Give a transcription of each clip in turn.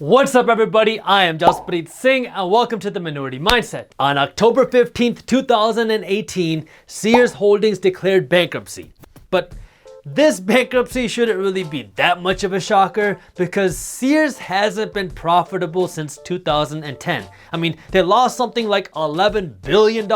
What's up everybody, I am Jaspreet Singh and welcome to the Minority Mindset. On October 15th, 2018, Sears Holdings declared bankruptcy. But this bankruptcy shouldn't really be that much of a shocker because Sears hasn't been profitable since 2010. I mean, they lost something like $11 billion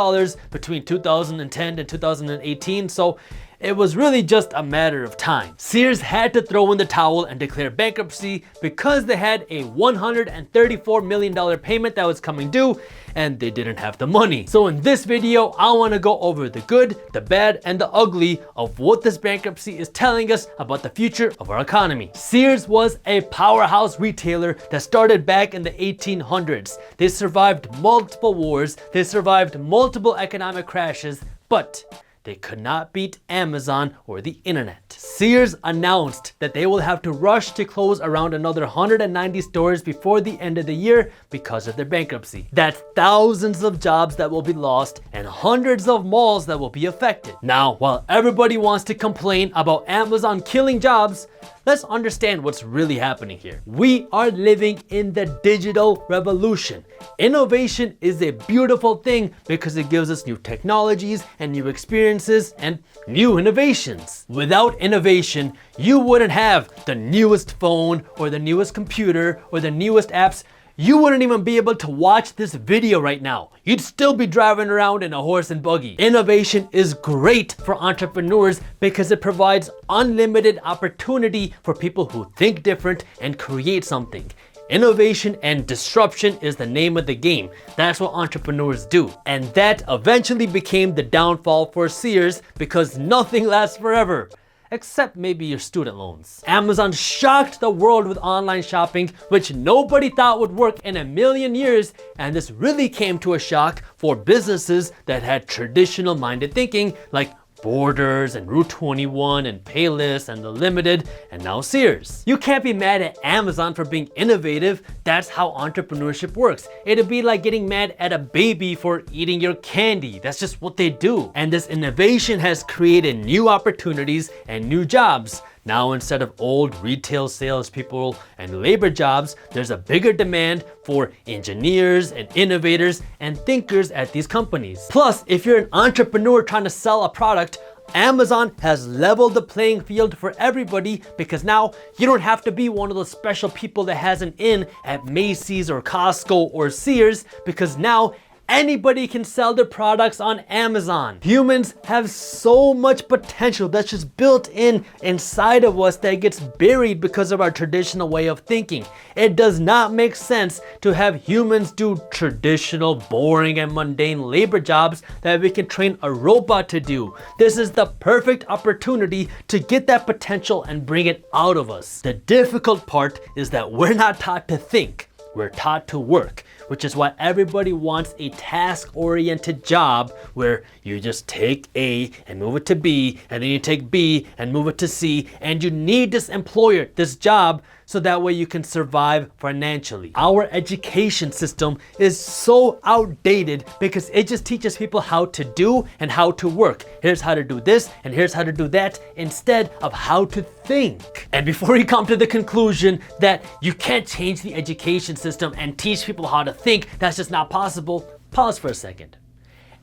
between 2010 and 2018, so it was really just a matter of time. Sears had to throw in the towel and declare bankruptcy because they had a $134 million payment that was coming due and they didn't have the money. So in this video, I want to go over the good, the bad, and the ugly of what this bankruptcy is telling us about the future of our economy. Sears was a powerhouse retailer that started back in the 1800s. They survived multiple wars, they survived multiple economic crashes, but they could not beat Amazon or the internet. Sears announced that they will have to rush to close around another 190 stores before the end of the year because of their bankruptcy. That's thousands of jobs that will be lost and hundreds of malls that will be affected. Now, while everybody wants to complain about Amazon killing jobs, let's understand what's really happening here. We are living in the digital revolution. Innovation is a beautiful thing because it gives us new technologies and new experiences and new innovations. Without innovation, you wouldn't have the newest phone or the newest computer or the newest apps. You wouldn't even be able to watch this video right now. You'd still be driving around in a horse and buggy. Innovation is great for entrepreneurs because it provides unlimited opportunity for people who think different and create something. Innovation and disruption is the name of the game. That's what entrepreneurs do. And that eventually became the downfall for Sears because nothing lasts forever. Except maybe your student loans. Amazon shocked the world with online shopping, which nobody thought would work in a million years, and this really came to a shock for businesses that had traditional minded thinking like Borders and Route 21 and Payless and The Limited and now Sears. You can't be mad at Amazon for being innovative. That's how entrepreneurship works. It'd be like getting mad at a baby for eating your candy. That's just what they do. And this innovation has created new opportunities and new jobs. Now, instead of old retail salespeople and labor jobs, there's a bigger demand for engineers and innovators and thinkers at these companies. Plus, if you're an entrepreneur trying to sell a product, Amazon has leveled the playing field for everybody because now you don't have to be one of those special people that has an in at Macy's or Costco or Sears because now anybody can sell their products on Amazon. Humans have so much potential that's just built inside of us that gets buried because of our traditional way of thinking. It does not make sense to have humans do traditional, boring, and mundane labor jobs that we can train a robot to do. This is the perfect opportunity to get that potential and bring it out of us. The difficult part is that we're not taught to think, we're taught to work, which is why everybody wants a task-oriented job where you just take A and move it to B, and then you take B and move it to C, and you need this employer, this job, so that way you can survive financially. Our education system is so outdated because it just teaches people how to do and how to work. Here's how to do this and here's how to do that instead of how to think. And before you come to the conclusion that you can't change the education system and teach people how to think, that's just not possible, pause for a second.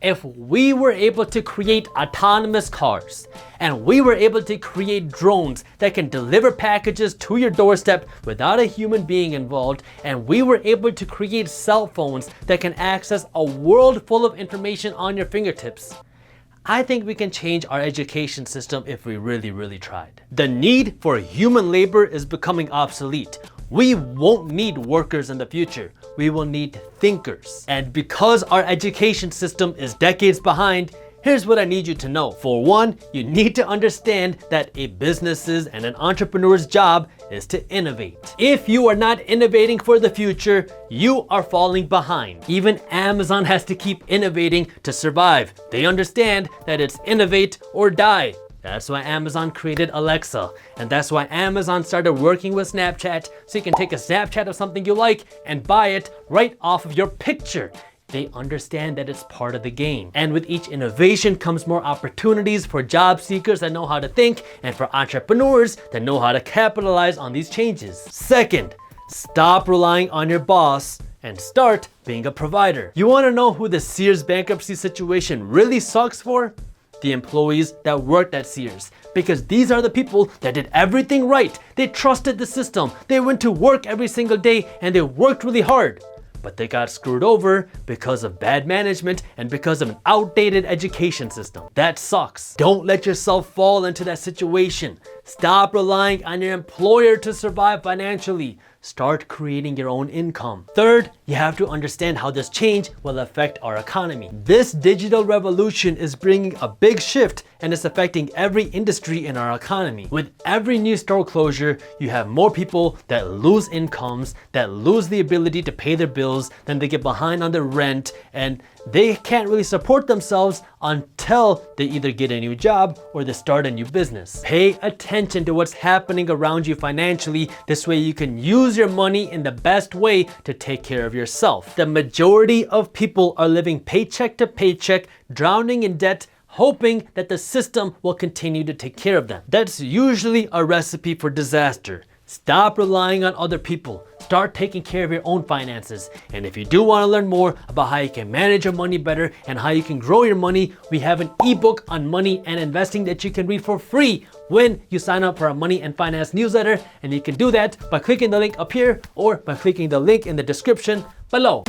If we were able to create autonomous cars and we were able to create drones that can deliver packages to your doorstep without a human being involved, and we were able to create cell phones that can access a world full of information on your fingertips, I think we can change our education system if we really tried. The need for human labor is becoming obsolete. We won't need workers in the future. We will need thinkers. And because our education system is decades behind, here's what I need you to know. For one, you need to understand that a business's and an entrepreneur's job is to innovate. If you are not innovating for the future, you are falling behind. Even Amazon has to keep innovating to survive. They understand that it's innovate or die. That's why Amazon created Alexa, and that's why Amazon started working with Snapchat so you can take a Snapchat of something you like and buy it right off of your picture. They understand that it's part of the game. And with each innovation comes more opportunities for job seekers that know how to think and for entrepreneurs that know how to capitalize on these changes. Second, Stop relying on your boss and start being a provider. You want to know who the Sears bankruptcy situation really sucks for? The employees that worked at Sears. Because these are the people that did everything right. They trusted the system. They went to work every single day and they worked really hard. But they got screwed over because of bad management and because of an outdated education system. That sucks. Don't let yourself fall into that situation. Stop relying on your employer to survive financially. Start creating your own income. Third, you have to understand how this change will affect our economy. This digital revolution is bringing a big shift and it's affecting every industry in our economy. With every new store closure, you have more people that lose incomes, that lose the ability to pay their bills, then they get behind on their rent, and they can't really support themselves until they either get a new job or they start a new business. Pay attention to what's happening around you financially. This way you can use your money in the best way to take care of yourself. The majority of people are living paycheck to paycheck, drowning in debt, hoping that the system will continue to take care of them. That's usually a recipe for disaster. Stop relying on other people. Start taking care of your own finances. And if you do want to learn more about how you can manage your money better and how you can grow your money, we have an ebook on money and investing that you can read for free when you sign up for our money and finance newsletter. And you can do that by clicking the link up here or by clicking the link in the description below.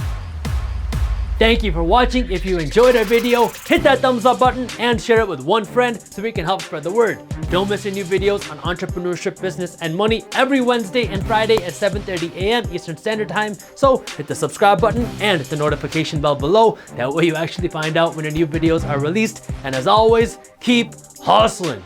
Thank you for watching. If you enjoyed our video, hit that thumbs up button and share it with one friend so we can help spread the word. Don't miss our new videos on entrepreneurship, business, and money every Wednesday and Friday at 7:30 a.m. Eastern Standard Time. So hit the subscribe button and hit the notification bell below. That way you actually find out when our new videos are released. And as always, keep hustling.